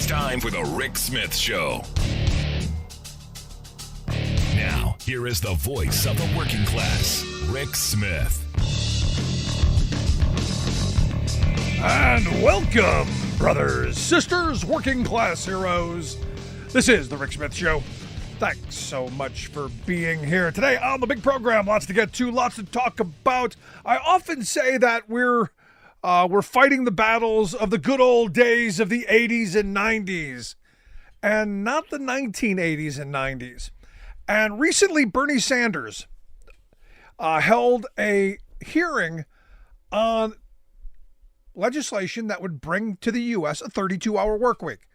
It's time for the Rick Smith Show. Now, here is the voice of the working class, Rick Smith. And welcome, brothers, sisters, working class heroes. This is the Rick Smith Show. Thanks so much for being here today on the big program. Lots to get to, lots to talk about. I often say that we're fighting the battles of the good old days of the 80s and 90s, and not the 1980s and 90s. And recently, Bernie Sanders held a hearing on legislation that would bring to the U.S. a 32-hour work week.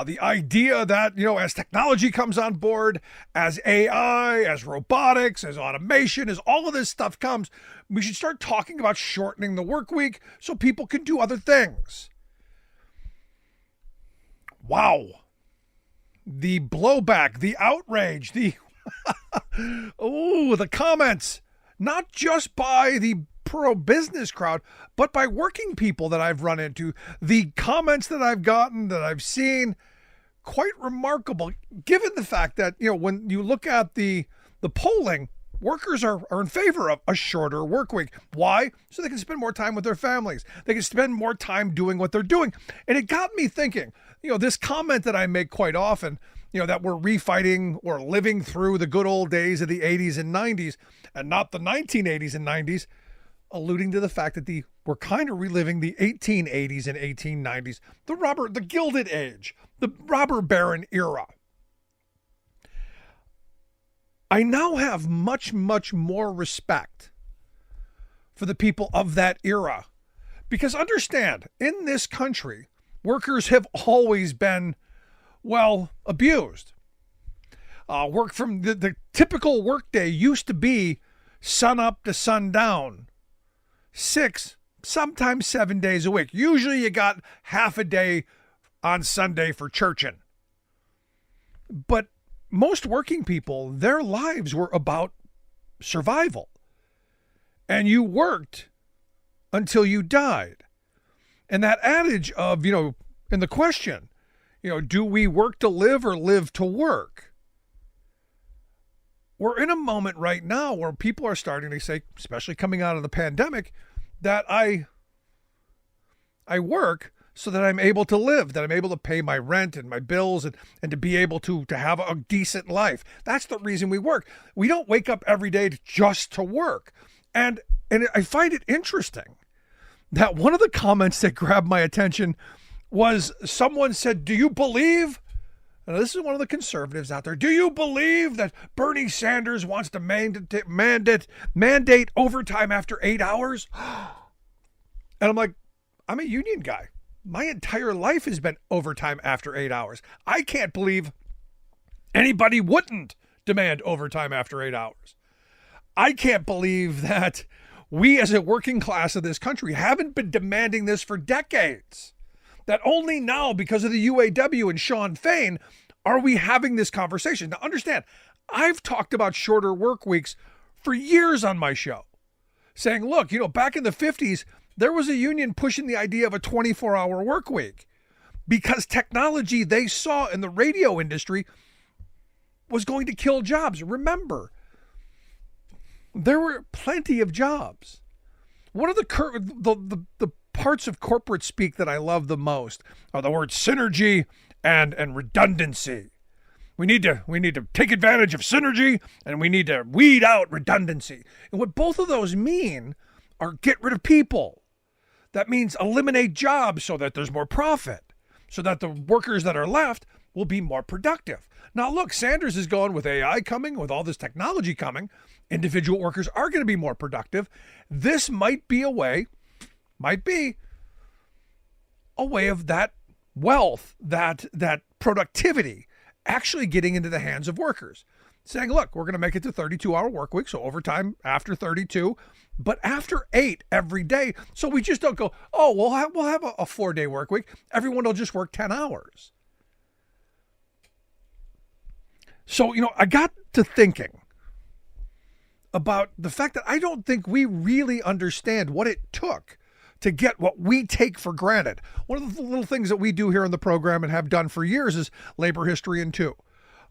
The idea that, as technology comes on board, as AI, as robotics, as automation, as all of this stuff comes, we should start talking about shortening the work week so people can do other things. Wow. The blowback, the outrage, the the comments, not just by the pro-business crowd, but by working people that I've run into, the comments that I've gotten, that I've seen, quite remarkable, given the fact that, when you look at the polling, workers are in favor of a shorter work week. Why? So they can spend more time with their families. They can spend more time doing what they're doing. And it got me thinking, this comment that I make quite often, that we're refighting or living through the good old days of the 80s and 90s and not the 1980s and 90s, alluding to the fact that we're kind of reliving the 1880s and 1890s, the Gilded Age, the robber baron era. I now have much, much more respect for the people of that era. Because understand, in this country, workers have always been, abused. Work from the typical workday used to be sun up to sundown. 6, sometimes 7 days a week. Usually you got half a day on Sunday for churching. But most working people, their lives were about survival. And you worked until you died. And that adage of, in the question, do we work to live or live to work? We're in a moment right now where people are starting to say, especially coming out of the pandemic, that I work so that I'm able to live, that I'm able to pay my rent and my bills and to be able to have a decent life. That's the reason we work. We don't wake up every day just to work. And I find it interesting that one of the comments that grabbed my attention was someone said, do you believe, and this is one of the conservatives out there, do you believe that Bernie Sanders wants to mandate overtime after 8 hours? And I'm like, I'm a union guy. My entire life has been overtime after 8 hours. I can't believe anybody wouldn't demand overtime after 8 hours. I can't believe that we as a working class of this country haven't been demanding this for decades. That only now, because of the UAW and Sean Fain, are we having this conversation. Now understand, I've talked about shorter work weeks for years on my show, saying, look, back in the 50s, there was a union pushing the idea of a 24-hour work week because technology they saw in the radio industry was going to kill jobs. Remember, there were plenty of jobs. One of the parts of corporate speak that I love the most are the words synergy and redundancy. We need to take advantage of synergy and we need to weed out redundancy. And what both of those mean are get rid of people. That means eliminate jobs so that there's more profit, so that the workers that are left will be more productive. Now, look, Sanders is going with AI coming, with all this technology coming. Individual workers are going to be more productive. This might be a way of that wealth, that productivity actually getting into the hands of workers. Saying, look, we're going to make it to 32-hour work week, so overtime after 32, but after 8 every day. So we just don't go, oh, we'll have a 4-day work week. Everyone will just work 10 hours. So, I got to thinking about the fact that I don't think we really understand what it took to get what we take for granted. One of the little things that we do here on the program and have done for years is labor history in 2.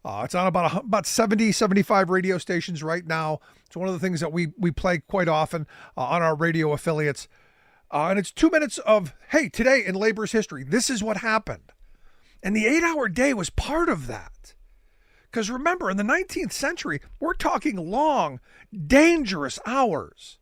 It's on about 70, 75 radio stations right now. It's one of the things that we play quite often on our radio affiliates. And it's 2 minutes of, hey, today in labor's history, this is what happened. And the 8-hour day was part of that. Because remember, in the 19th century, we're talking long, dangerous hours.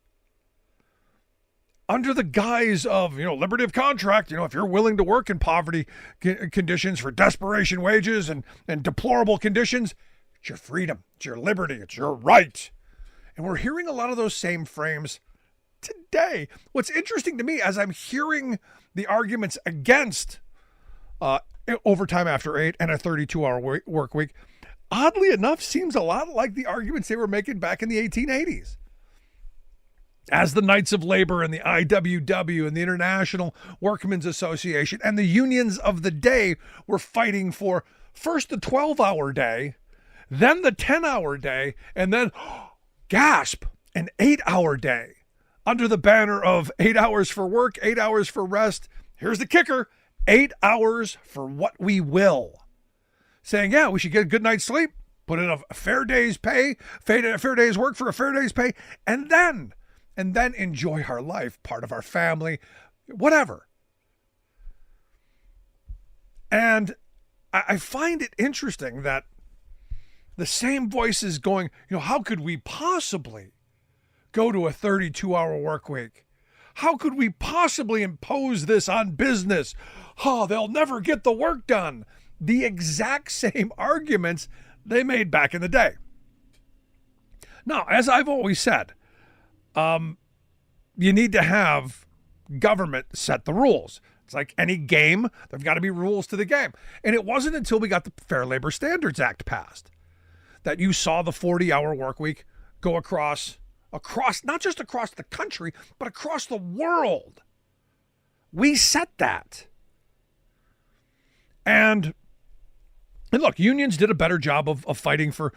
Under the guise of, liberty of contract, if you're willing to work in poverty conditions for desperation wages and deplorable conditions, it's your freedom, it's your liberty, it's your right. And we're hearing a lot of those same frames today. What's interesting to me as I'm hearing the arguments against overtime after 8 and a 32-hour work week, oddly enough, seems a lot like the arguments they were making back in the 1880s. As the Knights of Labor and the IWW and the International Workmen's Association and the unions of the day were fighting for first the 12-hour day, then the 10-hour day, and then, gasp, an 8-hour day under the banner of 8 hours for work, 8 hours for rest. Here's the kicker, 8 hours for what we will. Saying, yeah, we should get a good night's sleep, put in a fair day's pay, a fair day's work for a fair day's pay, and then enjoy our life, part of our family, whatever. And I find it interesting that the same voices going, how could we possibly go to a 32-hour work week? How could we possibly impose this on business? They'll never get the work done. The exact same arguments they made back in the day. Now, as I've always said, you need to have government set the rules. It's like any game, there've got to be rules to the game. And it wasn't until we got the Fair Labor Standards Act passed that you saw the 40-hour work week go across, not just across the country, but across the world. We set that. And look, unions did a better job of fighting for,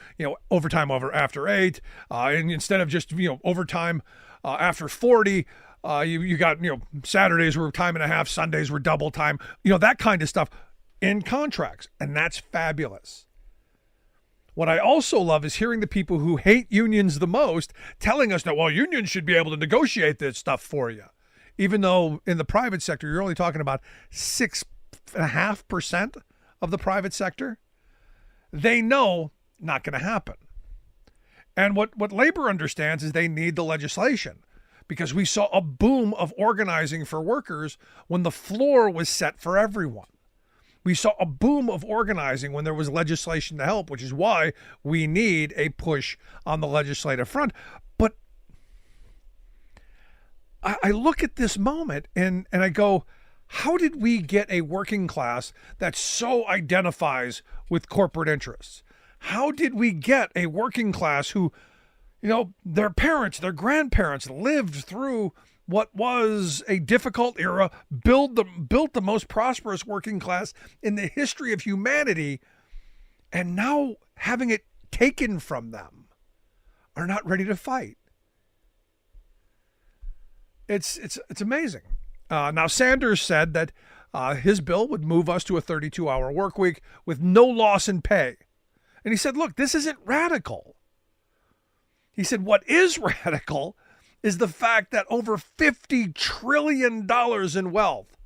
overtime after 8. And instead of just, overtime after 40, you got, Saturdays were time and a half, Sundays were double time, that kind of stuff in contracts. And that's fabulous. What I also love is hearing the people who hate unions the most telling us that, well, unions should be able to negotiate this stuff for you. Even though in the private sector, you're only talking about 6.5% of the private sector. They know not going to happen. And what labor understands is they need the legislation, because we saw a boom of organizing for workers when the floor was set for everyone. We saw a boom of organizing when there was legislation to help, which is why we need a push on the legislative front. But I look at this moment and I go, how did we get a working class that so identifies with corporate interests? How did we get a working class who, their parents, their grandparents lived through what was a difficult era, built the most prosperous working class in the history of humanity, and now having it taken from them, are not ready to fight? It's amazing. Now, Sanders said that his bill would move us to a 32-hour work week with no loss in pay. And he said, look, this isn't radical. He said, what is radical is the fact that over $50 trillion in wealth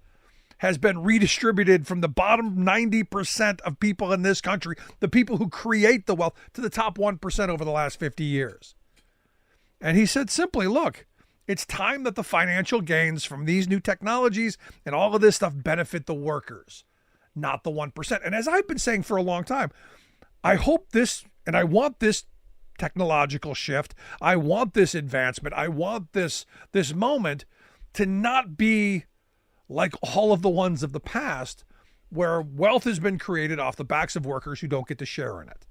has been redistributed from the bottom 90% of people in this country, the people who create the wealth, to the top 1% over the last 50 years. And he said simply, look, it's time that the financial gains from these new technologies and all of this stuff benefit the workers, not the 1%. And as I've been saying for a long time, I hope this, and I want this technological shift, I want this advancement, I want this moment to not be like all of the ones of the past where wealth has been created off the backs of workers who don't get to share in it.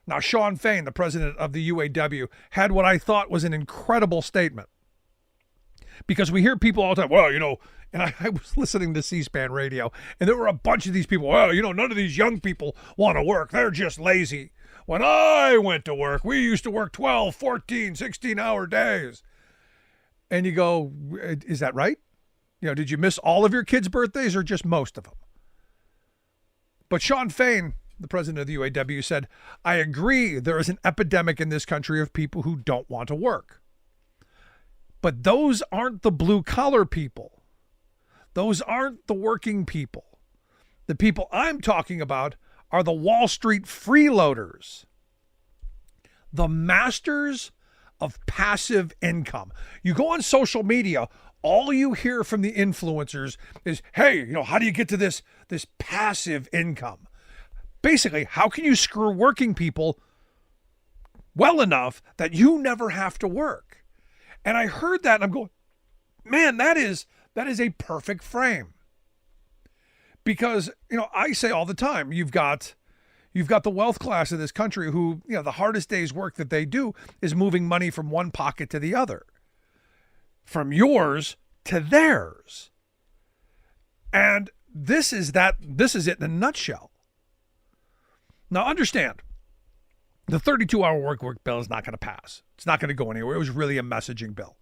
Now, Sean Fain, the president of the UAW, had what I thought was an incredible statement. Because we hear people all the time, well, and I was listening to C-SPAN radio, and there were a bunch of these people, well, none of these young people want to work. They're just lazy. When I went to work, we used to work 12, 14, 16-hour days. And you go, is that right? Did you miss all of your kids' birthdays or just most of them? But Sean Fain, the president of the UAW, said, I agree there is an epidemic in this country of people who don't want to work. But those aren't the blue-collar people. Those aren't the working people. The people I'm talking about are the Wall Street freeloaders, the masters of passive income. You go on social media, all you hear from the influencers is, hey, how do you get to this passive income? Basically, how can you screw working people well enough that you never have to work? And I heard that and I'm going, man, that is a perfect frame. Because, I say all the time, you've got the wealth class of this country who, the hardest day's work that they do is moving money from one pocket to the other, from yours to theirs. And this is it in a nutshell. Now understand, the 32-hour work bill is not going to pass. It's not going to go anywhere. It was really a messaging bill.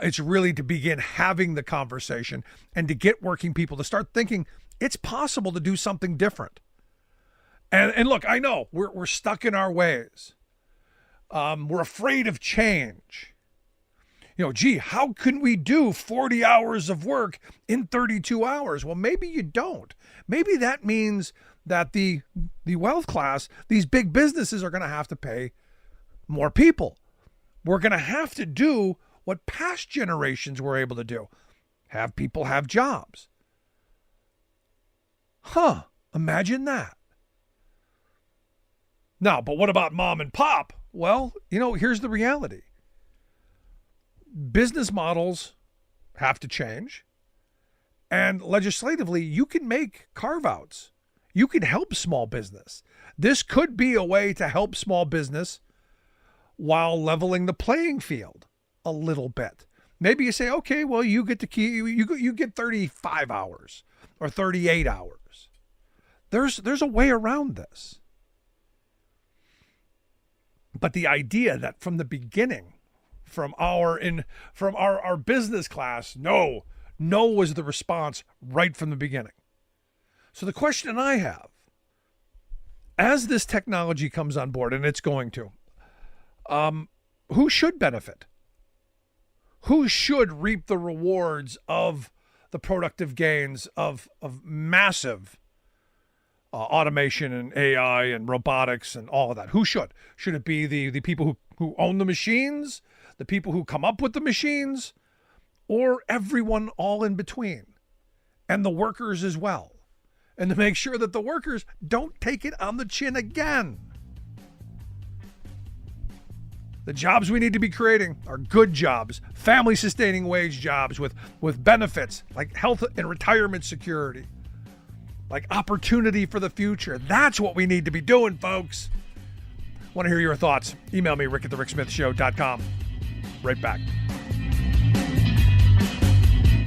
It's really to begin having the conversation and to get working people to start thinking it's possible to do something different. And look, I know we're stuck in our ways. We're afraid of change. How can we do 40 hours of work in 32 hours? Well, maybe you don't. Maybe that means that the wealth class, these big businesses are going to have to pay more people. We're going to have to do what past generations were able to do. Have people have jobs. Imagine that. Now, but what about mom and pop? Well, here's the reality. Business models have to change. And legislatively, you can make carve-outs. You can help small business. This could be a way to help small business while leveling the playing field a little bit. Maybe you say, okay, well, you get you get 35 hours or 38 hours. There's a way around this. But the idea that from the beginning, from our business class, no was the response right from the beginning. So the question I have, as this technology comes on board, and it's going to, who should benefit? Who should reap the rewards of the productive gains of massive automation and AI and robotics and all of that? Who should? Should it be the people who own the machines, the people who come up with the machines, or everyone all in between, and the workers as well? And to make sure that the workers don't take it on the chin again. The jobs we need to be creating are good jobs, family-sustaining wage jobs with benefits like health and retirement security, like opportunity for the future. That's what we need to be doing, folks. Want to hear your thoughts? Email me, rick@thericksmithshow.com. Right back.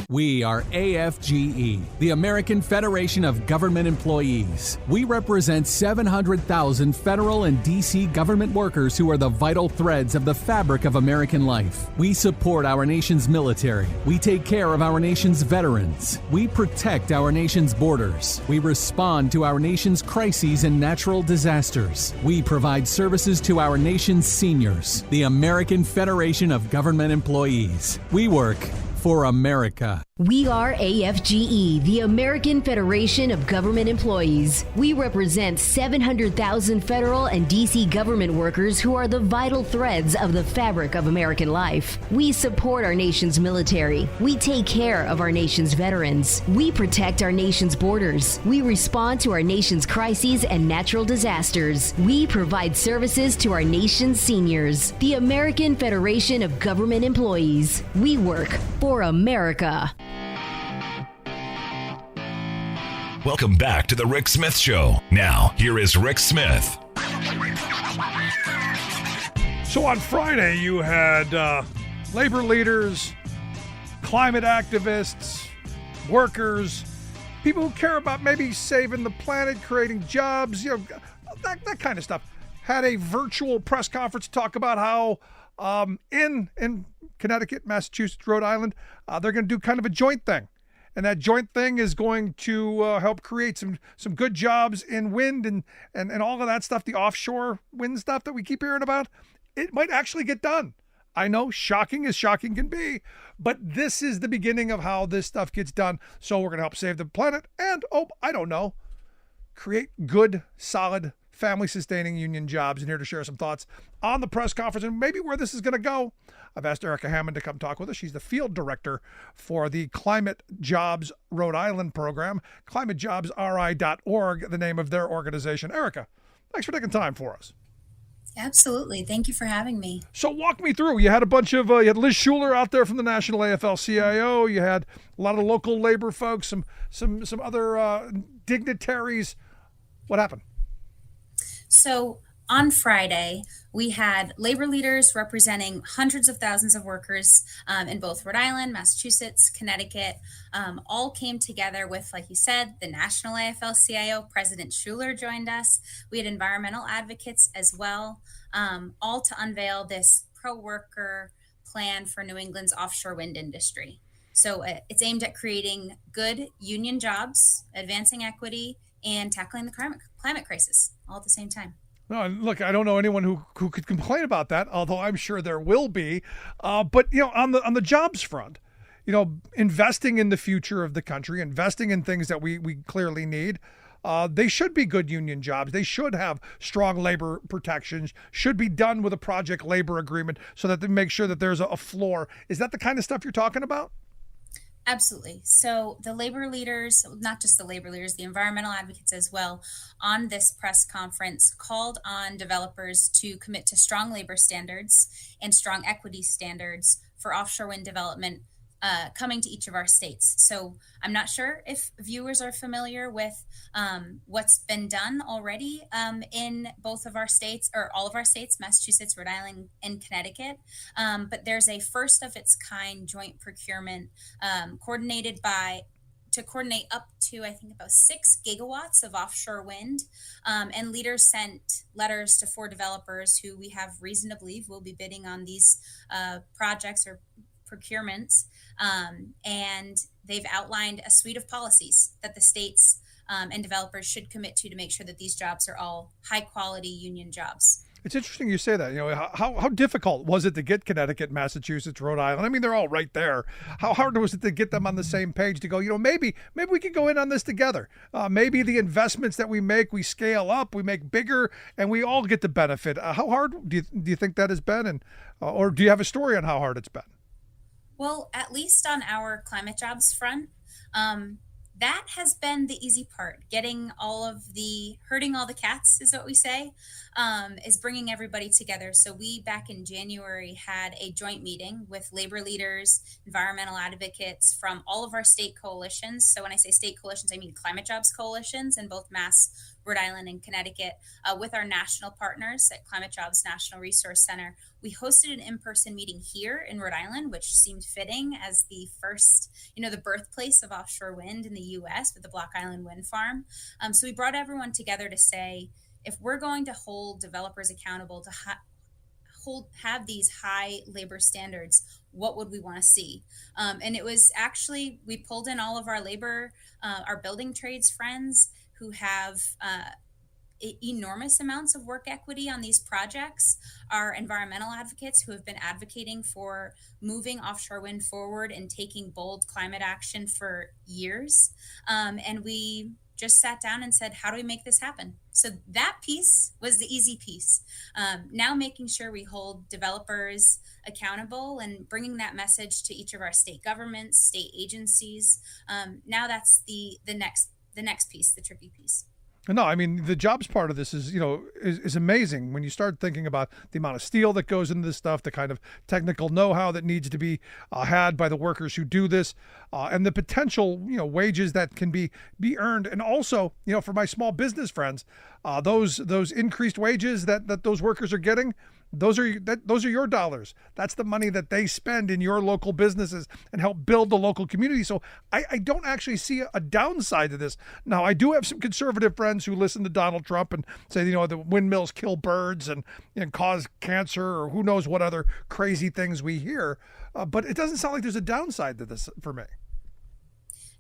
We are AFGE, the American Federation of Government Employees. We represent 700,000 federal and D.C. government workers who are the vital threads of the fabric of American life. We support our nation's military. We take care of our nation's veterans. We protect our nation's borders. We respond to our nation's crises and natural disasters. We provide services to our nation's seniors. The American Federation of Government Employees. We work for America. We are AFGE, the American Federation of Government Employees. We represent 700,000 federal and D.C. government workers who are the vital threads of the fabric of American life. We support our nation's military. We take care of our nation's veterans. We protect our nation's borders. We respond to our nation's crises and natural disasters. We provide services to our nation's seniors. The American Federation of Government Employees. We work for America. Welcome back to the Rick Smith Show. Now, here is Rick Smith. So on Friday, you had labor leaders, climate activists, workers, people who care about maybe saving the planet, creating jobs, that kind of stuff. Had a virtual press conference to talk about how in Connecticut, Massachusetts, Rhode Island. They're going to do kind of a joint thing. And that joint thing is going to help create some good jobs in wind and all of that stuff, the offshore wind stuff that we keep hearing about. It might actually get done. I know, shocking as shocking can be, but this is the beginning of how this stuff gets done. So we're going to help save the planet and, I don't know, create good, solid, family-sustaining union jobs. And here to share some thoughts on the press conference and maybe where this is going to go, I've asked Erica Hammond to come talk with us. She's the field director for the Climate Jobs Rhode Island program, climatejobsri.org, the name of their organization. Erica, thanks for taking time for us. Absolutely. Thank you for having me. So walk me through. You had a bunch of, you had Liz Schuler out there from the National AFL-CIO. You had a lot of local labor folks, some other dignitaries. What happened? So on Friday, we had labor leaders representing hundreds of thousands of workers in both Rhode Island, Massachusetts, Connecticut, all came together with, like you said, the National AFL-CIO. President Schuler joined us. We had environmental advocates as well, all to unveil this pro-worker plan for New England's offshore wind industry. So it's aimed at creating good union jobs, advancing equity, and tackling the climate crisis all at the same time. No, and look, I don't know anyone who could complain about that, although I'm sure there will be. But on the jobs front, investing in the future of the country, investing in things that we clearly need. They should be good union jobs. They should have strong labor protections, should be done with a project labor agreement so that they make sure that there's a floor. Is that the kind of stuff you're talking about? Absolutely. So the labor leaders, not just the labor leaders, the environmental advocates as well, on this press conference called on developers to commit to strong labor standards and strong equity standards for offshore wind development coming to each of our states. So I'm not sure if viewers are familiar with what's been done already in both of our states, or all of our states, Massachusetts, Rhode Island, and Connecticut. But there's a first of its kind joint procurement to coordinate up to, I think, about 6 gigawatts of offshore wind. And leaders sent letters to 4 developers who we have reason to believe will be bidding on these projects or procurements. And they've outlined a suite of policies that the states and developers should commit to make sure that these jobs are all high quality union jobs. It's interesting you say that. How difficult was it to get Connecticut, Massachusetts, Rhode Island? I mean, they're all right there. How hard was it to get them on the same page to go, maybe we could go in on this together. Maybe the investments that we make, we scale up, we make bigger, and we all get the benefit. How hard do you think that has been? And or do you have a story on how hard it's been? Well, at least on our climate jobs front, that has been the easy part. Herding all the cats is what we say, is bringing everybody together. So we, back in January, had a joint meeting with labor leaders, environmental advocates from all of our state coalitions. So when I say state coalitions, I mean climate jobs coalitions in both Mass, Rhode Island, and Connecticut, with our national partners at Climate Jobs National Resource Center. We hosted an in-person meeting here in Rhode Island, which seemed fitting as the first, the birthplace of offshore wind in the U.S. with the Block Island Wind Farm. So we brought everyone together to say, if we're going to hold developers accountable to have these high labor standards, what would we want to see? And it was actually, we pulled in all of our labor, our building trades friends who have enormous amounts of work equity on these projects, our environmental advocates who have been advocating for moving offshore wind forward and taking bold climate action for years. And we just sat down and said, how do we make this happen? So that piece was the easy piece. Now making sure we hold developers accountable and bringing that message to each of our state governments, state agencies. Now that's the next piece, the tricky piece. No, I mean, the jobs part of this is amazing when you start thinking about the amount of steel that goes into this stuff, the kind of technical know-how that needs to be had by the workers who do this, and the potential, wages that can be earned. And also, for my small business friends, those increased wages that those workers are getting, those are your dollars. That's the money that they spend in your local businesses and help build the local community. So I don't actually see a downside to this. Now, I do have some conservative friends who listen to Donald Trump and say, the windmills kill birds and cause cancer or who knows what other crazy things we hear. But it doesn't sound like there's a downside to this for me.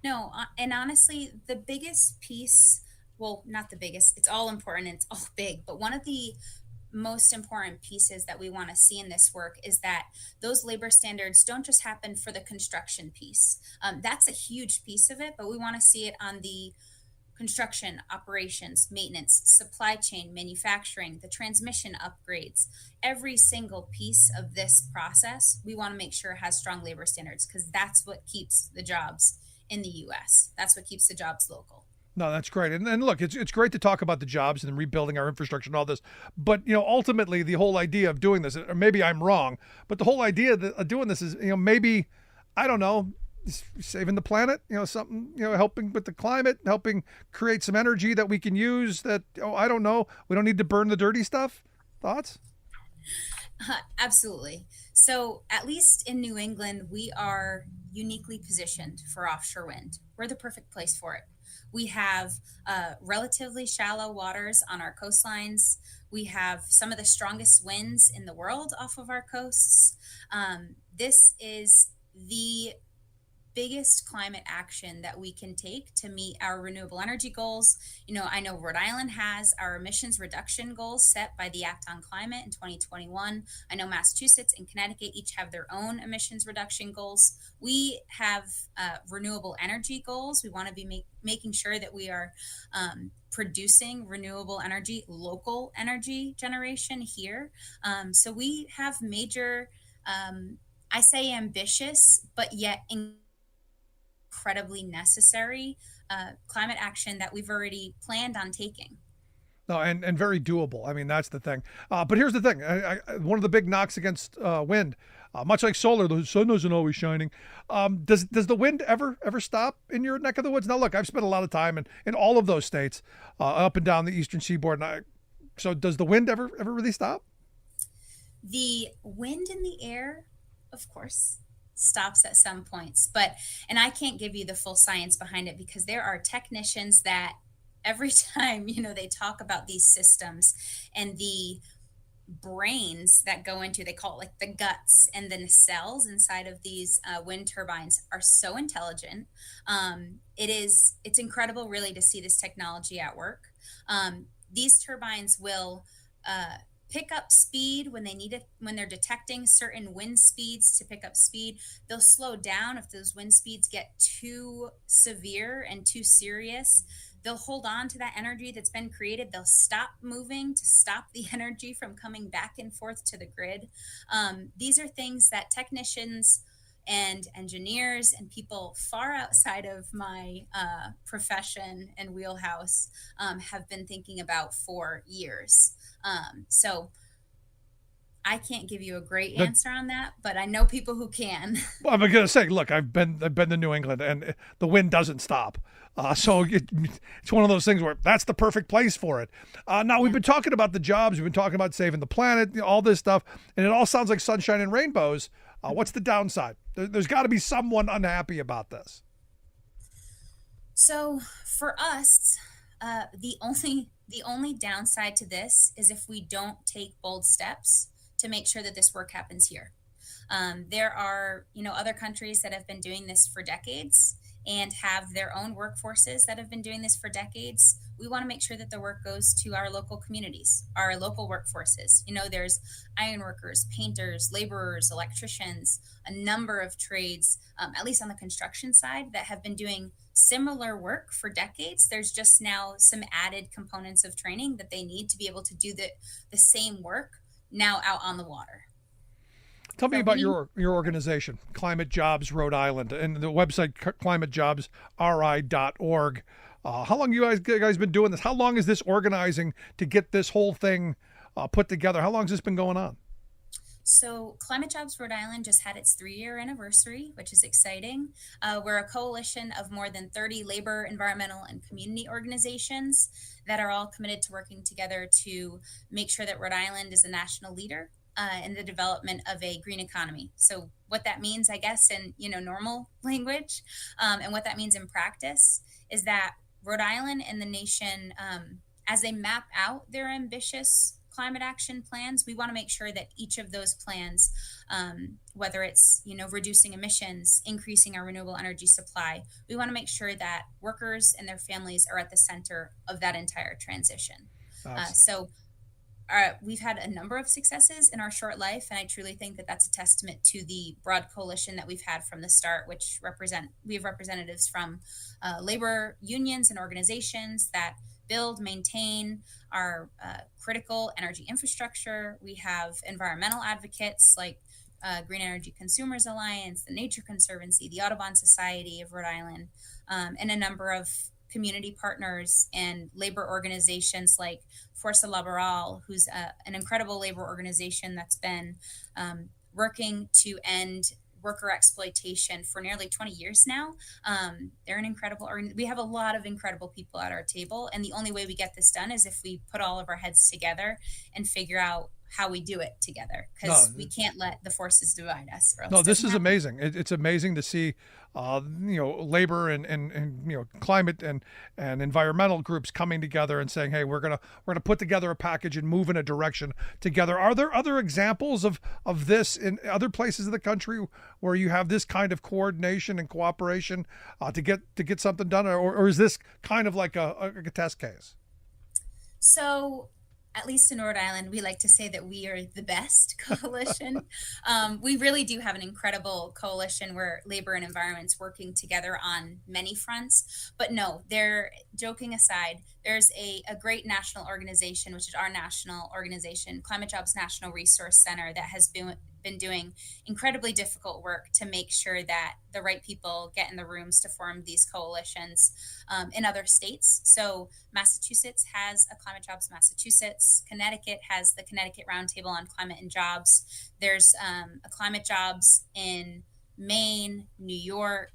No, and honestly, the biggest piece, well, not the biggest, it's all important, it's all big, but one of the most important pieces that we want to see in this work is that those labor standards don't just happen for the construction piece. That's a huge piece of it, but we want to see it on the construction, operations, maintenance, supply chain, manufacturing, the transmission upgrades. Every single piece of this process, we want to make sure has strong labor standards because that's what keeps the jobs in the U.S. That's what keeps the jobs local. No, that's great. And look, it's great to talk about the jobs and rebuilding our infrastructure and all this. But, ultimately the whole idea of doing this, or maybe I'm wrong, but the whole idea of doing this is, maybe, I don't know, saving the planet, something, helping with the climate, helping create some energy that we can use that, I don't know. We don't need to burn the dirty stuff. Thoughts? Absolutely. So at least in New England, we are uniquely positioned for offshore wind. We're the perfect place for it. We have relatively shallow waters on our coastlines. We have some of the strongest winds in the world off of our coasts. This is the biggest climate action that we can take to meet our renewable energy goals. I know Rhode Island has our emissions reduction goals set by the Act on Climate in 2021. I know Massachusetts and Connecticut each have their own emissions reduction goals. We have renewable energy goals. We want to be making sure that we are producing renewable energy, local energy generation here. So we have major, I say ambitious, but yet incredibly necessary climate action that we've already planned on taking. No, and very doable. I mean, that's the thing. But here's the thing. One of the big knocks against wind, much like solar, the sun isn't always shining. Does the wind ever stop in your neck of the woods? Now, look, I've spent a lot of time in all of those states, up and down the eastern seaboard. So does the wind ever really stop? The wind in the air, of course, stops at some points, and I can't give you the full science behind it because there are technicians that every time, they talk about these systems and the brains that go into, they call it like the guts and the nacelles inside of these wind turbines are so intelligent. It's incredible really to see this technology at work. These turbines will pick up speed when they need it, when they're detecting certain wind speeds to pick up speed. They'll slow down if those wind speeds get too severe and too serious. They'll hold on to that energy that's been created. They'll stop moving to stop the energy from coming back and forth to the grid. These are things that technicians and engineers and people far outside of my profession and wheelhouse have been thinking about for years. So I can't give you a great answer on that, but I know people who can. Well, I'm going to say, look, I've been to New England and the wind doesn't stop. So it's one of those things where that's the perfect place for it. Now, we've been talking about the jobs. We've been talking about saving the planet, all this stuff, and it all sounds like sunshine and rainbows. What's the downside? There's got to be someone unhappy about this. So for us, the only downside to this is if we don't take bold steps to make sure that this work happens here. There are, other countries that have been doing this for decades and have their own workforces that have been doing this for decades. We want to make sure that the work goes to our local communities, our local workforces. There's iron workers, painters, laborers, electricians, a number of trades, at least on the construction side, that have been doing similar work for decades. There's just now some added components of training that they need to be able to do the same work now out on the water. Tell me about your organization, Climate Jobs Rhode Island, and the website climatejobsri.org. How long you guys been doing this? How long is this organizing to get this whole thing put together? How long has this been going on? So, Climate Jobs Rhode Island just had its 3-year anniversary, which is exciting. We're a coalition of more than 30 labor, environmental, and community organizations that are all committed to working together to make sure that Rhode Island is a national leader in the development of a green economy. So, what that means, I guess, in normal language, and what that means in practice is that Rhode Island and the nation, as they map out their ambitious climate action plans, we want to make sure that each of those plans, whether it's reducing emissions, increasing our renewable energy supply, we want to make sure that workers and their families are at the center of that entire transition. We've had a number of successes in our short life, and I truly think that that's a testament to the broad coalition that we've had from the start, which we have representatives from labor unions and organizations that build, maintain our critical energy infrastructure. We have environmental advocates like Green Energy Consumers Alliance, the Nature Conservancy, the Audubon Society of Rhode Island, and a number of community partners and labor organizations like Força Laboral, who's an incredible labor organization that's been working to end worker exploitation for nearly 20 years now. They're an incredible, we have a lot of incredible people at our table. And the only way we get this done is if we put all of our heads together and figure out how we do it together, because we can't let the forces divide us. No, this is amazing. It's amazing to see, labor and climate and environmental groups coming together and saying, hey, we're gonna put together a package and move in a direction together. Are there other examples of this in other places of the country where you have this kind of coordination and cooperation to get something done, or is this kind of like a test case? So, at least in Rhode Island, we like to say that we are the best coalition. We really do have an incredible coalition where labor and environment's working together on many fronts. But no, they're joking aside, there's a great national organization, which is our national organization, Climate Jobs National Resource Center, that has been doing incredibly difficult work to make sure that the right people get in the rooms to form these coalitions in other states. So Massachusetts has a Climate Jobs Massachusetts. Connecticut has the Connecticut Roundtable on Climate and Jobs. There's a Climate Jobs in Maine, New York,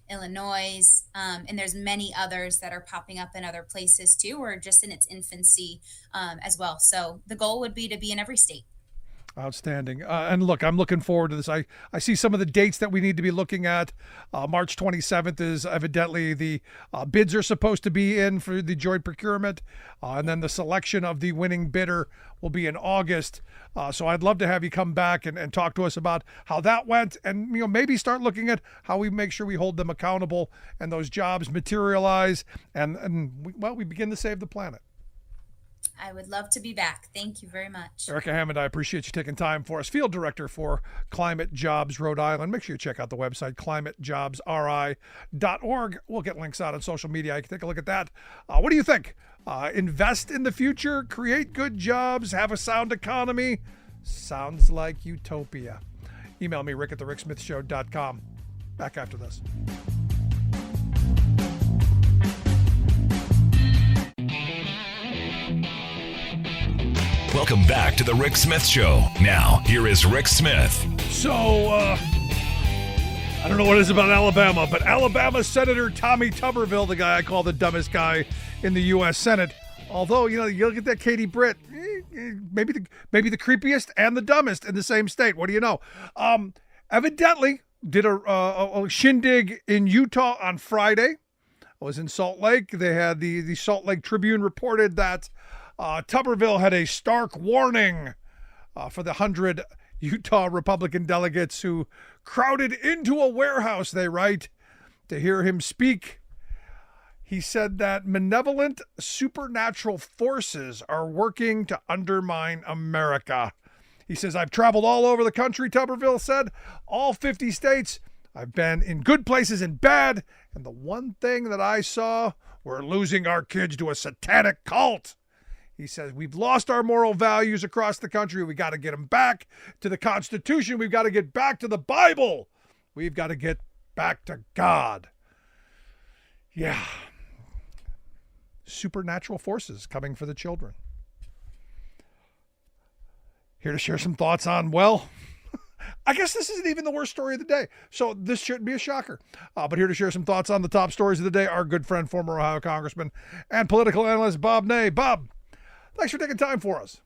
Illinois, and there's many others that are popping up in other places too, or just in its infancy as well. So the goal would be to be in every state. Outstanding. And look, I'm looking forward to this. I see some of the dates that we need to be looking at. March 27th is evidently the bids are supposed to be in for the joint procurement. And then the selection of the winning bidder will be in August. So I'd love to have you come back and talk to us about how that went, and maybe start looking at how we make sure we hold them accountable and those jobs materialize and we begin to save the planet. I would love to be back. Thank you very much. Erica Hammond, I appreciate you taking time for us. Field Director for Climate Jobs Rhode Island. Make sure you check out the website, climatejobsri.org. We'll get links out on social media. You can take a look at that. What do you think? Invest in the future, create good jobs, have a sound economy. Sounds like utopia. Email me, rick@thericksmithshow.com. Back after this. Welcome back to the Rick Smith Show. Now, here is Rick Smith. So, I don't know what it is about Alabama, but Alabama Senator Tommy Tuberville, the guy I call the dumbest guy in the U.S. Senate, although, you look at that Katie Britt, maybe the creepiest and the dumbest in the same state. What do you know? Evidently did a shindig in Utah on Friday. I was in Salt Lake. They had the Salt Lake Tribune reported that Tuberville had a stark warning for the 100 Utah Republican delegates who crowded into a warehouse, they write, to hear him speak. He said that malevolent supernatural forces are working to undermine America. He says, I've traveled all over the country, Tuberville said, all 50 states. I've been in good places and bad, and the one thing that I saw, we're losing our kids to a satanic cult. He says, we've lost our moral values across the country. We got to get them back to the Constitution. We've got to get back to the Bible. We've got to get back to God. Yeah. Supernatural forces coming for the children. Here to share some thoughts on, well, I guess this isn't even the worst story of the day, so this shouldn't be a shocker. But here to share some thoughts on the top stories of the day, our good friend, former Ohio Congressman and political analyst, Bob Ney. Bob, thanks for taking time for us.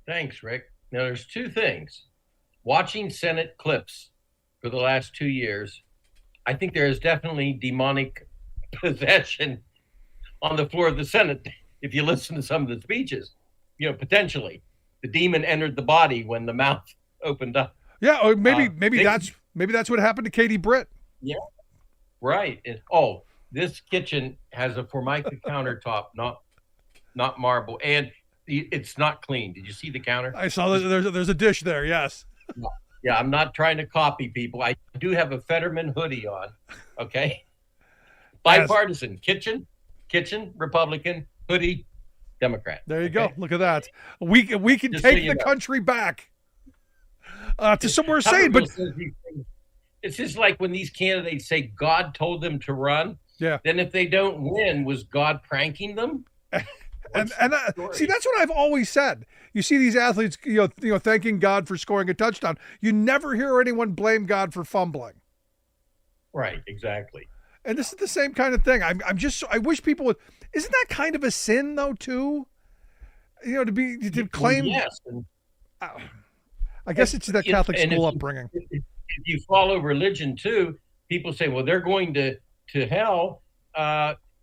Thanks, Rick. Now, there's two things. Watching Senate clips for the last 2 years, I think there is definitely demonic possession on the floor of the Senate. If you listen to some of the speeches, potentially the demon entered the body when the mouth opened up. Yeah, or maybe that's what happened to Katie Britt. Yeah, right. This kitchen has a Formica countertop, not marble, and it's not clean. Did you see the counter? I saw that there's a dish there. Yes. Yeah, I'm not trying to copy people. I do have a Fetterman hoodie on. Okay. Bipartisan. Kitchen, Republican, hoodie, Democrat. There you go. Look at that. We can Just take the country back to somewhere sane. But it's just like when these candidates say God told them to run. Yeah. Then if they don't win, was God pranking them? And see, that's what I've always said. You see these athletes, thanking God for scoring a touchdown. You never hear anyone blame God for fumbling. Right. Exactly. And this is the same kind of thing. I wish people would. Isn't that kind of a sin though, too? To claim. Yes. I guess it's that Catholic school upbringing. If you follow religion too, people say, well, they're going to hell.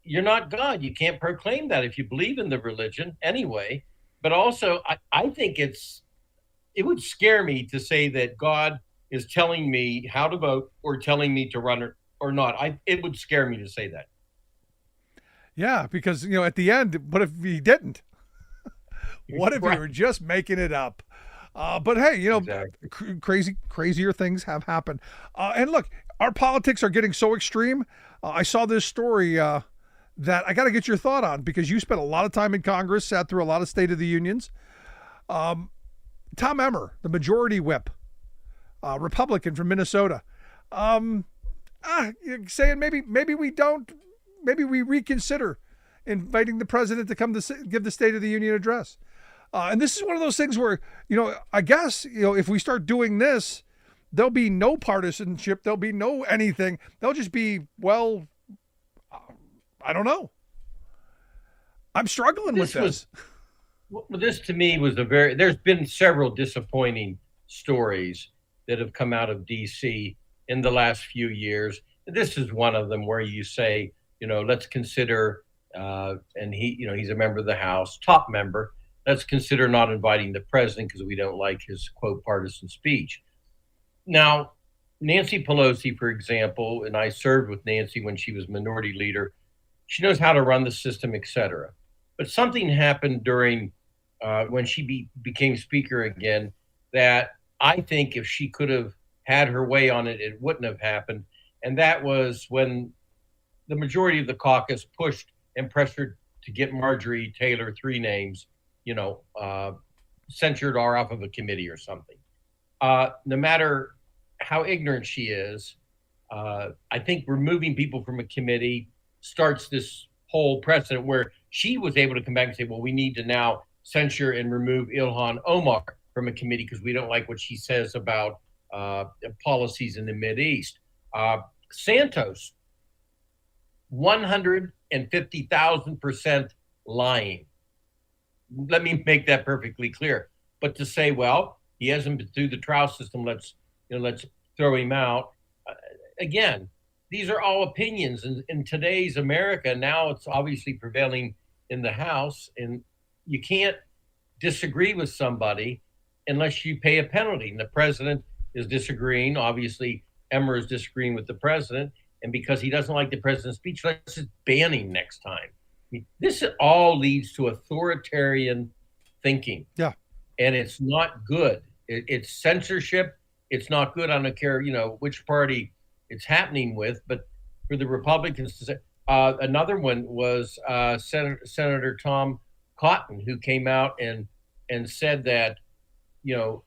You're not God. You can't proclaim that if you believe in the religion anyway. But also, I think it would scare me to say that God is telling me how to vote or telling me to run or not. It would scare me to say that. Yeah, because, at the end, what if he didn't? What if you were just making it up? But hey, exactly. Crazier things have happened. And look, our politics are getting so extreme. I saw this story that I got to get your thought on because you spent a lot of time in Congress, sat through a lot of State of the Unions. Tom Emmer, the majority whip, Republican from Minnesota, saying maybe we reconsider inviting the president to come to give the State of the Union address. And this is one of those things where, I guess, if we start doing this, there'll be no partisanship. There'll be no anything. They'll just be, I don't know. I'm struggling with this. This to me was there's been several disappointing stories that have come out of D.C. in the last few years. This is one of them where you say, let's consider, and he's a member of the House, top member. Let's consider not inviting the president because we don't like his, quote, partisan speech. Now, Nancy Pelosi, for example, and I served with Nancy when she was minority leader. She knows how to run the system, et cetera. But something happened during when she became speaker again that I think if she could have had her way on it, it wouldn't have happened. And that was when the majority of the caucus pushed and pressured to get Marjorie Taylor, 3 names, censured or off of a committee or something. No matter how ignorant she is, I think removing people from a committee starts this whole precedent where she was able to come back and say, well, we need to now censure and remove Ilhan Omar from a committee because we don't like what she says about policies in the Mideast. Santos, 150,000% lying. Let me make that perfectly clear. But to say, well, he hasn't been through the trial system, let's throw him out. Again, these are all opinions. In today's America, now it's obviously prevailing in the House, and you can't disagree with somebody unless you pay a penalty. And the president is disagreeing. Obviously, Emmer is disagreeing with the president. And because he doesn't like the president's speech, let's just ban him next time. This all leads to authoritarian thinking. Yeah. And it's not good. It's censorship. It's not good. I don't care, which party it's happening with. But for the Republicans to say, another one was Senator Tom Cotton, who came out and said that, the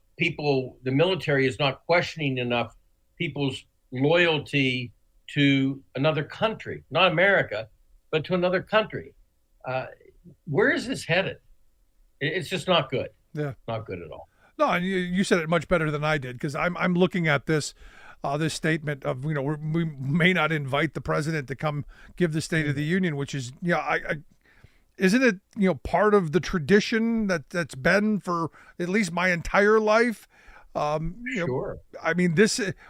military is not questioning enough people's loyalty to another country, not America, but to another country. Where is this headed? It's just not good. Yeah. Not good at all. No, and you said it much better than I did, because I'm looking at this statement of, we may not invite the president to come give the State of the Union, which is, isn't it, part of the tradition that's been for at least my entire life? Sure. I mean,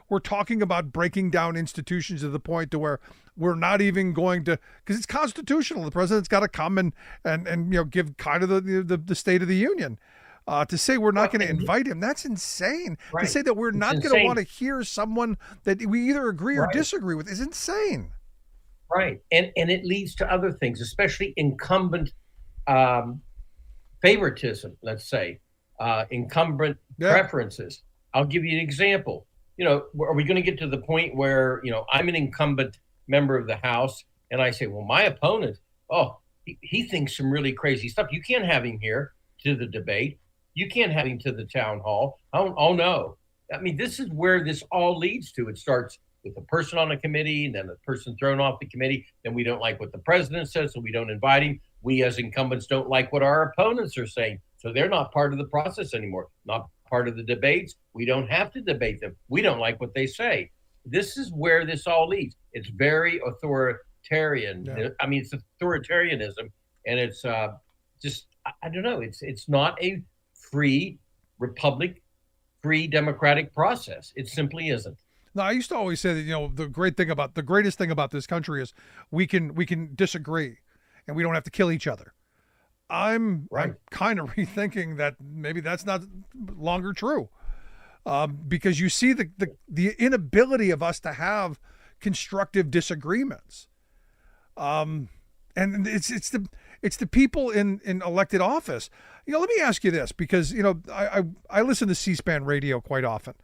we're talking about breaking down institutions to the point to where we're not even going to, because it's constitutional. The president's got to come and give kind of the State of the Union. To say we're not going to invite him, that's insane. Right. To say that we're not going to want to hear someone that we either agree or disagree with is insane. Right. And it leads to other things, especially incumbent favoritism, let's say, incumbent preferences. I'll give you an example. Are we going to get to the point where, I'm an incumbent member of the House and I say, well, my opponent, he thinks some really crazy stuff. You can't have him here to the debate. You can't have him to the town hall. Oh, no. I mean, this is where this all leads to. It starts with a person on a committee, and then the person thrown off the committee. Then we don't like what the president says, so we don't invite him. We as incumbents don't like what our opponents are saying, so they're not part of the process anymore, not part of the debates. We don't have to debate them. We don't like what they say. This is where this all leads. It's very authoritarian. Yeah. I mean, it's authoritarianism, and it's just, I don't know. It's not a free republic, free democratic process. It simply isn't. No, I used to always say that, the greatest thing about this country is we can disagree and we don't have to kill each other. I'm kind of rethinking that maybe that's not longer true, because you see the inability of us to have constructive disagreements. And it's the people in elected office. Let me ask you this, because I listen to C-SPAN radio quite often,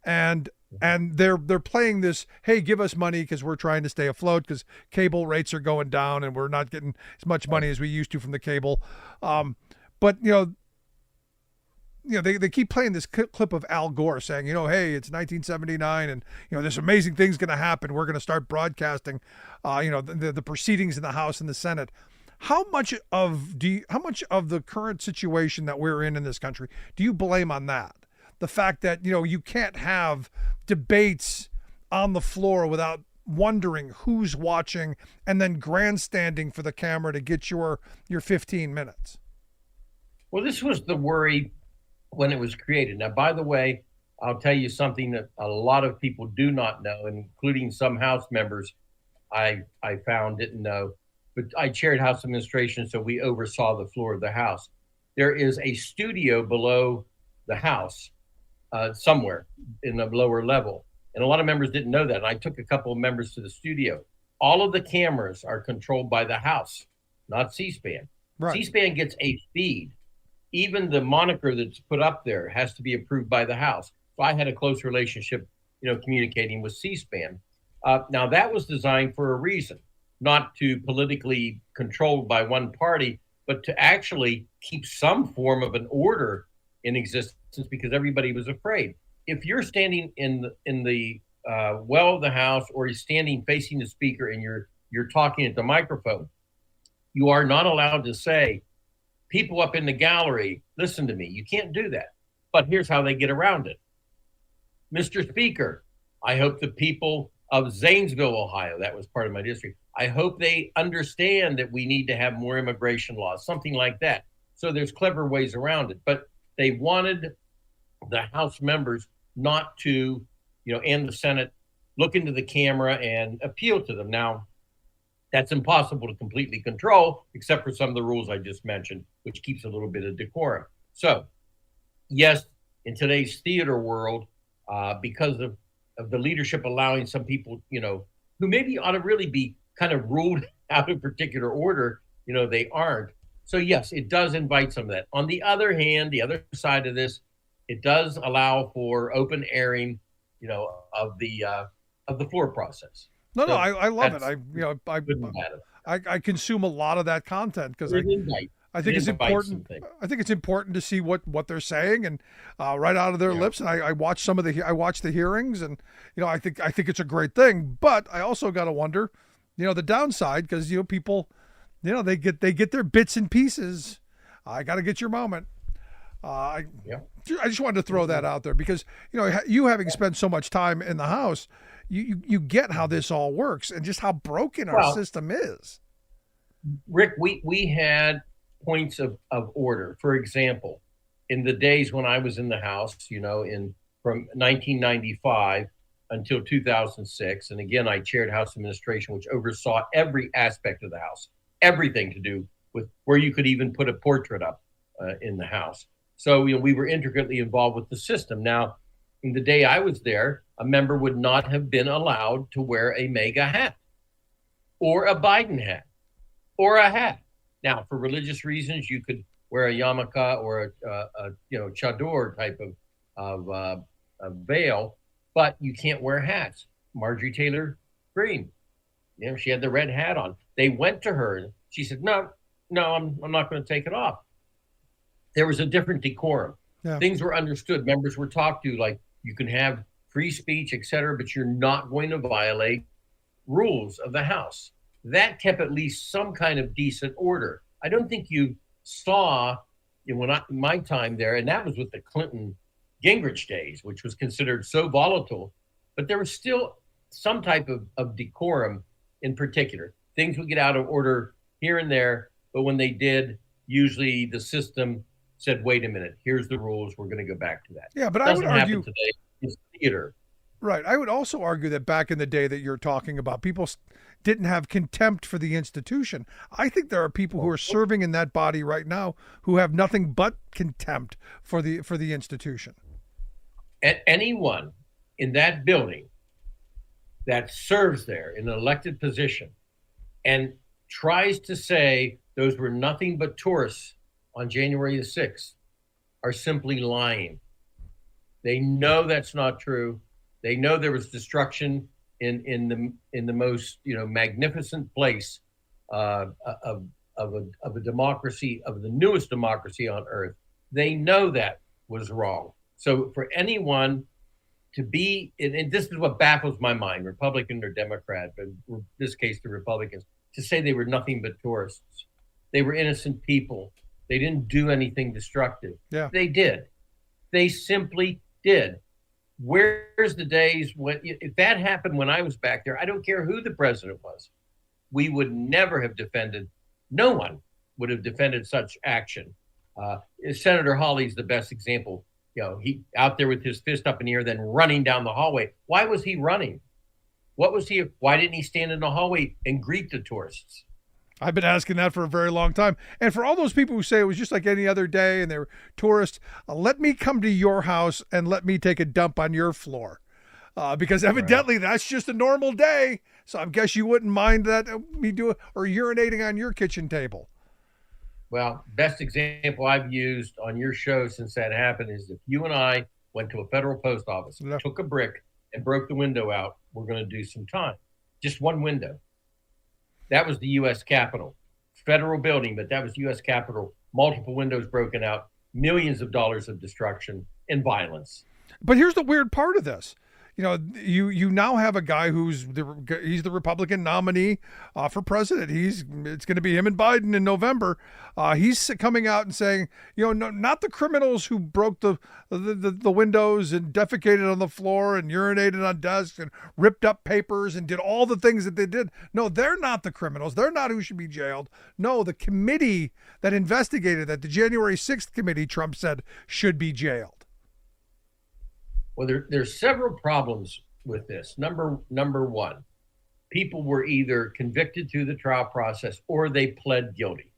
and they're playing this, hey, give us money because we're trying to stay afloat because cable rates are going down and we're not getting as much money as we used to from the cable. But they keep playing this clip of Al Gore saying, hey, it's 1979 and this amazing thing's going to happen. We're going to start broadcasting, the proceedings in the House and the Senate. How much of the current situation that we're in this country do you blame on that? The fact that, you can't have debates on the floor without wondering who's watching and then grandstanding for the camera to get your 15 minutes. Well, this was the worry when it was created. Now, by the way, I'll tell you something that a lot of people do not know, including some House members I found didn't know. But I chaired House administration, so we oversaw the floor of the House. There is a studio below the House somewhere in the lower level. And a lot of members didn't know that. And I took a couple of members to the studio. All of the cameras are controlled by the House, not C-SPAN. Right. C-SPAN gets a feed. Even the moniker that's put up there has to be approved by the House. So I had a close relationship, communicating with C-SPAN. Now, that was designed for a reason, not to politically controlled by one party, but to actually keep some form of an order in existence, because everybody was afraid. If you're standing in the well of the House, or you're standing facing the speaker and you're talking at the microphone, you are not allowed to say, people up in the gallery, listen to me. You can't do that. But here's how they get around it. Mr. Speaker, I hope the people of Zanesville, Ohio, that was part of my district, I hope they understand that we need to have more immigration laws, something like that. So there's clever ways around it. But they wanted the House members not to, and the Senate look into the camera and appeal to them. Now, that's impossible to completely control, except for some of the rules I just mentioned, which keeps a little bit of decorum. So, yes, in today's theater world, because of the leadership allowing some people, who maybe ought to really be kind of ruled out of particular order, they aren't. So, yes, it does invite some of that. On the other hand, the other side of this, it does allow for open airing, of the floor process. No, I love it. I consume a lot of that content because I think it's important. I think it's important to see what they're saying and right out of their lips. And I watch the hearings, and I think it's a great thing. But I also got to wonder, the downside, because people, they get their bits and pieces. I got to get your moment. Yeah. I just wanted to throw that out there because, you having spent so much time in the house, you get how this all works and just how broken our system is. Rick, we had points of order. For example, in the days when I was in the House, from 1995 until 2006, and again, I chaired House Administration, which oversaw every aspect of the House, everything to do with where you could even put a portrait up in the House. So, we were intricately involved with the system. Now, in the day I was there, a member would not have been allowed to wear a MAGA hat or a Biden hat or a hat. Now, for religious reasons, you could wear a yarmulke or a chador type of veil, but you can't wear hats. Marjorie Taylor Greene, she had the red hat on. They went to her and she said, no, I'm not going to take it off. There was a different decorum. Yeah. Things were understood. Members were talked to like you can have free speech, et cetera, but you're not going to violate rules of the House. That kept at least some kind of decent order. I don't think you saw my time there, and that was with the Clinton Gingrich days, which was considered so volatile, but there was still some type of decorum in particular. Things would get out of order here and there, but when they did, usually the system said, wait a minute, here's the rules, we're going to go back to that. Yeah, but I would argue today. It's theater. Right. I would also argue that back in the day that you're talking about, people didn't have contempt for the institution. I think there are people who are serving in that body right now who have nothing but contempt for the institution. Anyone in that building that serves there in an elected position and tries to say those were nothing but tourists on January the 6th are simply lying. They know that's not true. They know there was destruction in the most magnificent place of a democracy, of the newest democracy on earth. They know that was wrong. So for anyone to be, and this is what baffles my mind, Republican or Democrat, but in this case the Republicans, to say they were nothing but tourists. They were innocent people. They didn't do anything destructive. Yeah. They did. They simply did. Where's the days when, if that happened when I was back there, I don't care who the president was, we would never have defended, no one would have defended such action. Senator Hawley's the best example. He out there with his fist up in the air, then running down the hallway. Why was he running? Why didn't he stand in the hallway and greet the tourists? I've been asking that for a very long time. And for all those people who say it was just like any other day and they were tourists, let me come to your house and let me take a dump on your floor. Because evidently that's just a normal day. So I guess you wouldn't mind that me do it or urinating on your kitchen table. Well, best example I've used on your show since that happened is if you and I went to a federal post office, took a brick and broke the window out, we're going to do some time. Just one window. That was the U.S. Capitol, federal building, but that was U.S. Capitol. Multiple windows broken out, millions of dollars of destruction and violence. But here's the weird part of this. You now have a guy he's the Republican nominee for president. It's going to be him and Biden in November. He's coming out and saying, no, not the criminals who broke the windows and defecated on the floor and urinated on desks and ripped up papers and did all the things that they did. No, they're not the criminals. They're not who should be jailed. No, the committee that investigated that, the January 6th committee, Trump said should be jailed. Well, there's several problems with this. Number one, people were either convicted through the trial process or they pled guilty.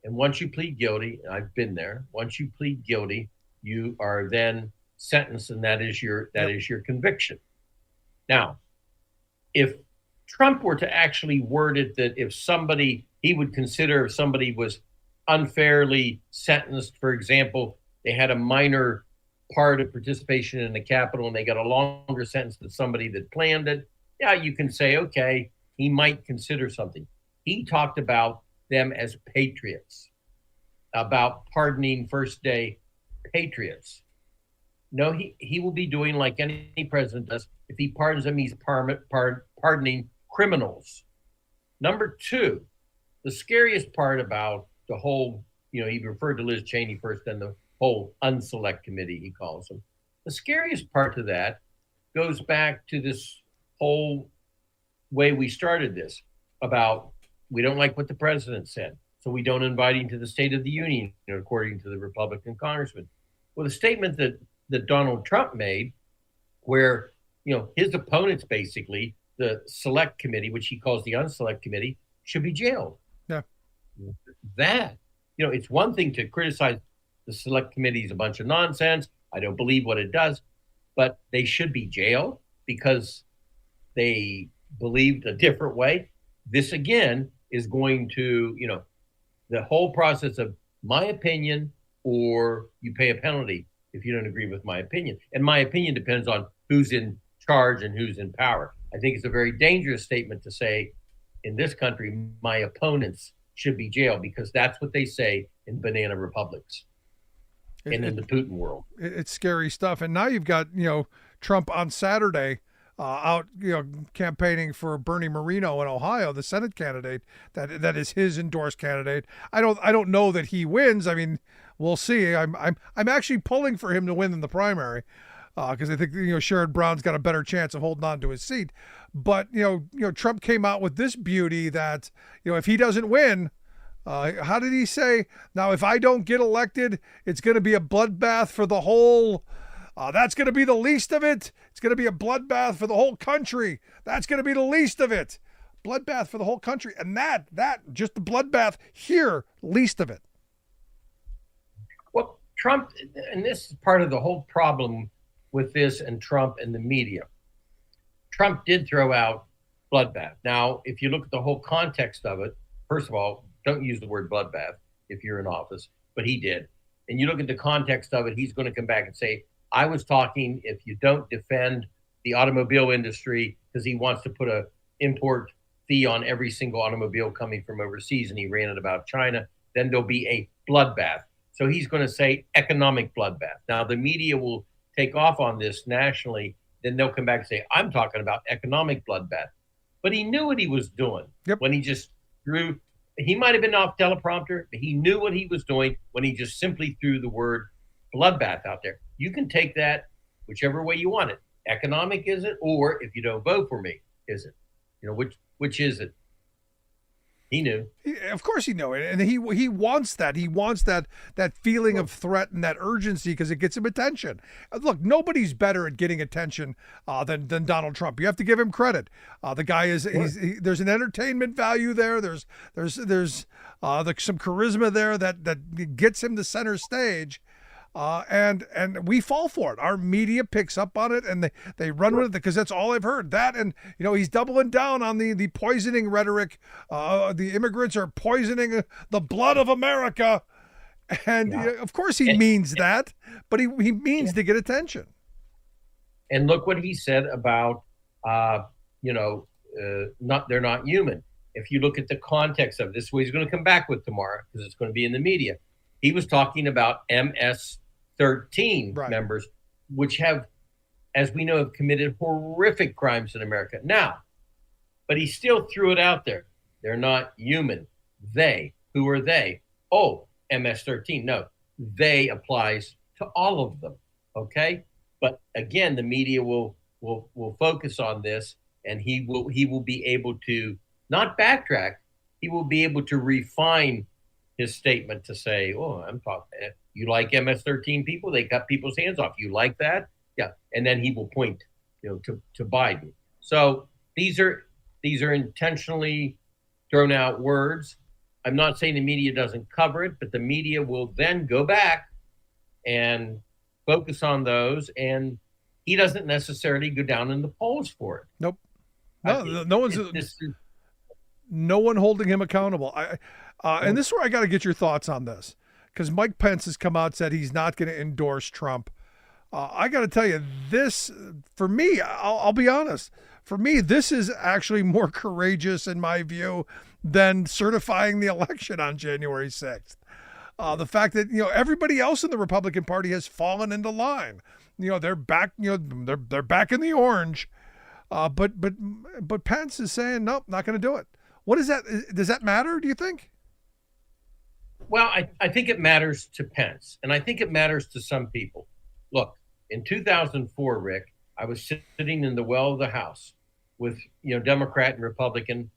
And once you plead guilty, I've been there, once you plead guilty, you are then sentenced, and that is your conviction. Now, if Trump were to actually word it that he would consider if somebody was unfairly sentenced, for example, they had a minor part of participation in the Capitol and they got a longer sentence than somebody that planned it, yeah, you can say, okay, he might consider something. He talked about them as patriots, about pardoning first day patriots. No, he will be doing like any president does. If he pardons them, he's pardoning criminals. Number two, the scariest part about the whole, he referred to Liz Cheney first, then the whole unselect committee, he calls them. The scariest part to that goes back to this whole way we started this about we don't like what the president said, so we don't invite him to the State of the Union, according to the Republican congressman. Well, the statement that Donald Trump made, where his opponents, basically the select committee, which he calls the unselect committee, should be jailed. Yeah. That, it's one thing to criticize the select committee is a bunch of nonsense. I don't believe what it does, but they should be jailed because they believed a different way. This again is going to, the whole process of my opinion, or you pay a penalty if you don't agree with my opinion. And my opinion depends on who's in charge and who's in power. I think it's a very dangerous statement to say in this country, my opponents should be jailed, because that's what they say in banana republics and in the Putin world. It's scary stuff. And now you've got, Trump on Saturday out, campaigning for Bernie Moreno in Ohio, the Senate candidate that is his endorsed candidate. I don't know that he wins. I mean, we'll see. I'm actually pulling for him to win in the primary because I think Sherrod Brown's got a better chance of holding on to his seat. But Trump came out with this beauty that if he doesn't win, how did he say? Now, if I don't get elected, it's going to be a bloodbath for the whole. That's going to be the least of it. It's going to be a bloodbath for the whole country. That's going to be the least of it. Bloodbath for the whole country. And that just the bloodbath here, least of it. Well, Trump, and this is part of the whole problem with this and Trump and the media. Trump did throw out bloodbath. Now, if you look at the whole context of it, first of all, don't use the word bloodbath if you're in office, but he did. And you look at the context of it, he's going to come back and say, I was talking, if you don't defend the automobile industry, because he wants to put a import fee on every single automobile coming from overseas, and he ran it about China, then there'll be a bloodbath. So he's going to say economic bloodbath. Now, the media will take off on this nationally, then they'll come back and say, I'm talking about economic bloodbath. But he knew what he was doing when he just threw, he might have been off teleprompter, but he knew what he was doing when he just simply threw the word bloodbath out there. You can take that whichever way you want it. Economic is it, or if you don't vote for me, is it? Which is it? He knew. Of course he knew it. And he wants that. He wants that feeling of threat and that urgency because it gets him attention. Look, nobody's better at getting attention than Donald Trump. You have to give him credit. The guy is there's an entertainment value there. There's some charisma there that gets him to center stage. And we fall for it. Our media picks up on it and they run with it because that's all I've heard. That and he's doubling down on the poisoning rhetoric. The immigrants are poisoning the blood of America, and of course he means that, but he means to get attention. And look what he said about they're not human. If you look at the context of this, what he's going to come back with tomorrow because it's going to be in the media. He was talking about MS-13 members, which have, as we know, have committed horrific crimes in America now. But he still threw it out there. They're not human. They. Who are they? Oh, MS-13. No, they applies to all of them. Okay? But again, the media will focus on this, and he will be able to not backtrack. He will be able to refine his statement to say, "Oh, I'm talking. You like MS-13 people? They cut people's hands off. You like that? Yeah." And then he will point, to Biden. So these are intentionally thrown out words. I'm not saying the media doesn't cover it, but the media will then go back and focus on those, and he doesn't necessarily go down in the polls for it. Nope. No one holding him accountable. And this is where I got to get your thoughts on this, because Mike Pence has come out and said he's not going to endorse Trump. I got to tell you, this, for me, I'll be honest, for me, this is actually more courageous in my view than certifying the election on January 6th. The fact that, everybody else in the Republican Party has fallen into line. They're back, they're back in the orange. But Pence is saying, nope, not going to do it. What is that? Does that matter, do you think? Well, I think it matters to Pence, and I think it matters to some people. Look, in 2004, Rick, I was sitting in the well of the House with Democrat and Republican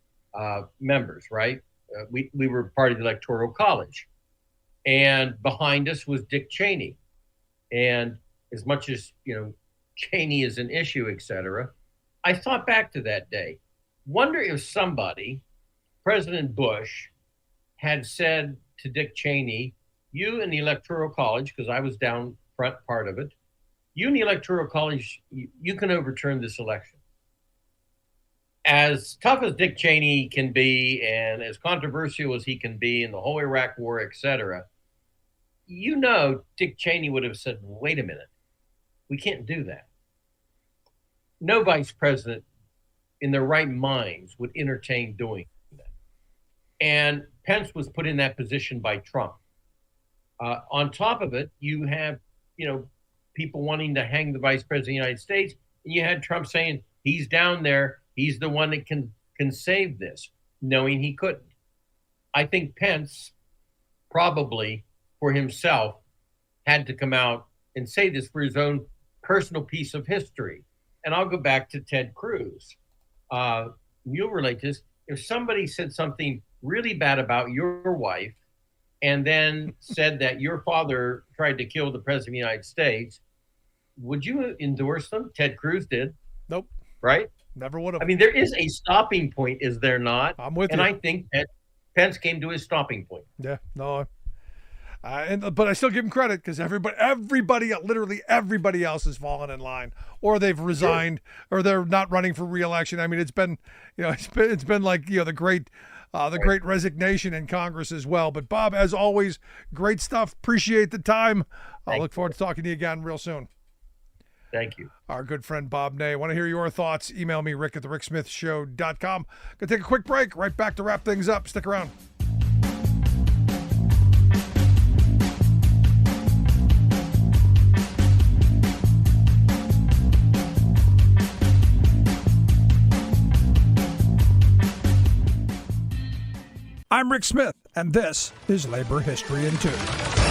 members, right? We were part of the Electoral College, and behind us was Dick Cheney. And as much as Cheney is an issue, et cetera, I thought back to that day. Wonder if somebody, President Bush, had said to Dick Cheney, you in the Electoral College, because I was down front part of it, you in the Electoral College, you can overturn this election. As tough as Dick Cheney can be and as controversial as he can be in the whole Iraq war, et cetera, Dick Cheney would have said, wait a minute, we can't do that. No vice president in their right minds would entertain doing that. And Pence was put in that position by Trump. On top of it, you have, people wanting to hang the vice president of the United States, and you had Trump saying he's down there, he's the one that can save this, knowing he couldn't. I think Pence probably for himself had to come out and say this for his own personal piece of history. And I'll go back to Ted Cruz. You'll relate to this. If somebody said something really bad about your wife and then said that your father tried to kill the president of the United States, would you endorse them? Ted Cruz did. Nope. Right? Never would have. I mean, there is a stopping point, is there not? I'm with you. And I think that Pence came to his stopping point. Yeah, no. But I still give him credit because everybody, literally everybody else has fallen in line, or they've resigned, or they're not running for re-election. I mean, it's been like the great resignation in Congress as well. But Bob, as always, great stuff. Appreciate the time. I look forward to talking to you again real soon. Thank you. Our good friend Bob Ney. Want to hear your thoughts? Email me, rick@thericksmithshow.com. Gonna take a quick break. Right back to wrap things up. Stick around. I'm Rick Smith, and this is Labor History in 2.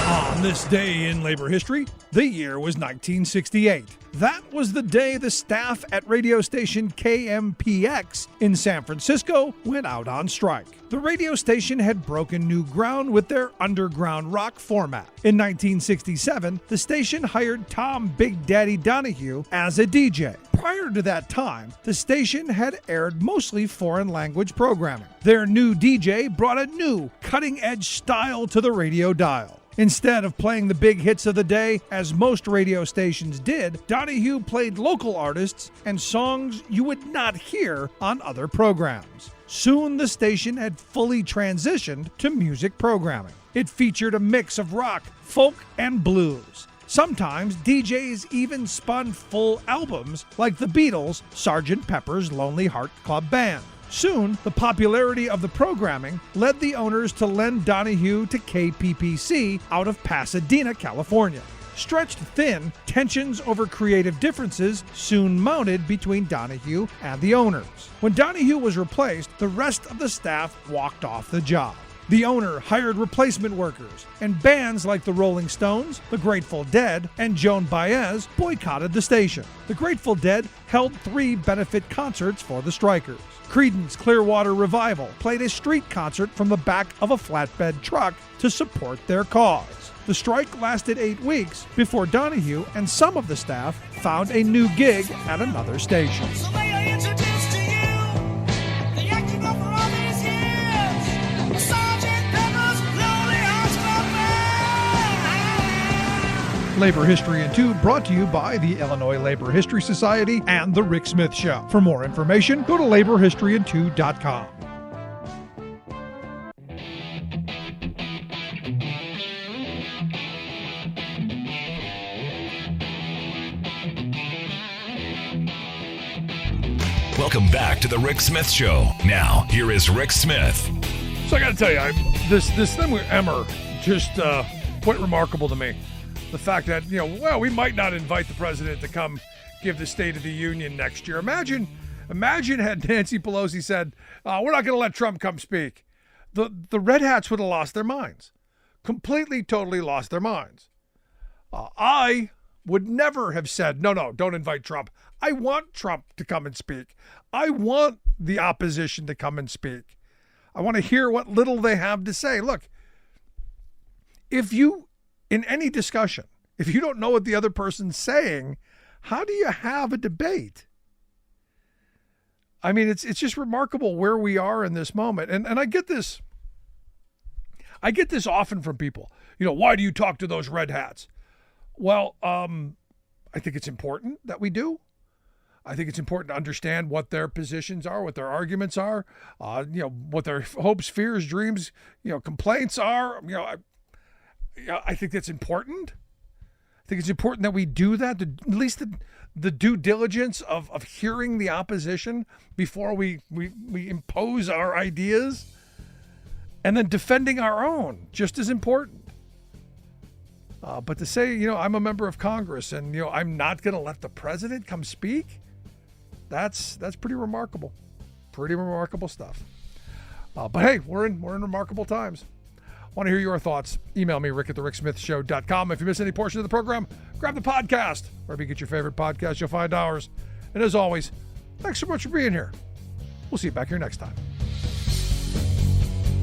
On this day in labor history, the year was 1968. That was the day the staff at radio station KMPX in San Francisco went out on strike. The radio station had broken new ground with their underground rock format. In 1967, the station hired Tom Big Daddy Donahue as a DJ. Prior to that time, the station had aired mostly foreign language programming. Their new DJ brought a new, cutting-edge style to the radio dial. Instead of playing the big hits of the day, as most radio stations did, Donahue played local artists and songs you would not hear on other programs. Soon the station had fully transitioned to music programming. It featured a mix of rock, folk, and blues. Sometimes DJs even spun full albums like the Beatles' Sgt. Pepper's Lonely Heart Club Band. Soon, the popularity of the programming led the owners to lend Donahue to KPPC out of Pasadena, California. Stretched thin, tensions over creative differences soon mounted between Donahue and the owners. When Donahue was replaced, the rest of the staff walked off the job. The owner hired replacement workers, and bands like the Rolling Stones, the Grateful Dead, and Joan Baez boycotted the station. The Grateful Dead held 3 benefit concerts for the strikers. Creedence Clearwater Revival played a street concert from the back of a flatbed truck to support their cause. The strike lasted 8 weeks before Donahue and some of the staff found a new gig at another station. So may I introduce to you the acting of for all these years, Sgt. Pepper's Lonely Hearts Club Band. Labor History in 2 brought to you by the Illinois Labor History Society and The Rick Smith Show. For more information, go to laborhistoryin2.com. Welcome back to the Rick Smith Show. Now, here is Rick Smith. So I got to tell you, this thing with Emmer just quite remarkable to me. The fact that, we might not invite the president to come give the State of the Union next year. Imagine had Nancy Pelosi said, we're not going to let Trump come speak. The Red Hats would have lost their minds completely, totally lost their minds. I would never have said, no, don't invite Trump. I want Trump to come and speak. I want the opposition to come and speak. I want to hear what little they have to say. Look, if you, in any discussion, if you don't know what the other person's saying, how do you have a debate? I mean, it's just remarkable where we are in this moment. And I get this. I get this often from people. Why do you talk to those red hats? Well, I think it's important that we do. I think it's important to understand what their positions are, what their arguments are, what their hopes, fears, dreams, complaints are. I think that's important. I think it's important that we do that, at least the due diligence of hearing the opposition before we impose our ideas, and then defending our own, just as important. But to say, I'm a member of Congress and, I'm not going to let the president come speak, that's pretty remarkable. Pretty remarkable stuff. But hey, we're in remarkable times. Want to hear your thoughts? Email me, rick@thericksmithshow.com. If you miss any portion of the program, grab the podcast. Wherever you get your favorite podcast, you'll find ours. And as always, thanks so much for being here. We'll see you back here next time.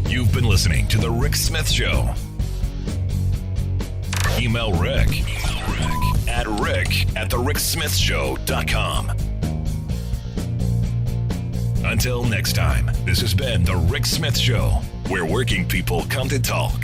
You've been listening to The Rick Smith Show. Email Rick at rick@thericksmithshow.com. Until next time, this has been The Rick Smith Show, where working people come to talk.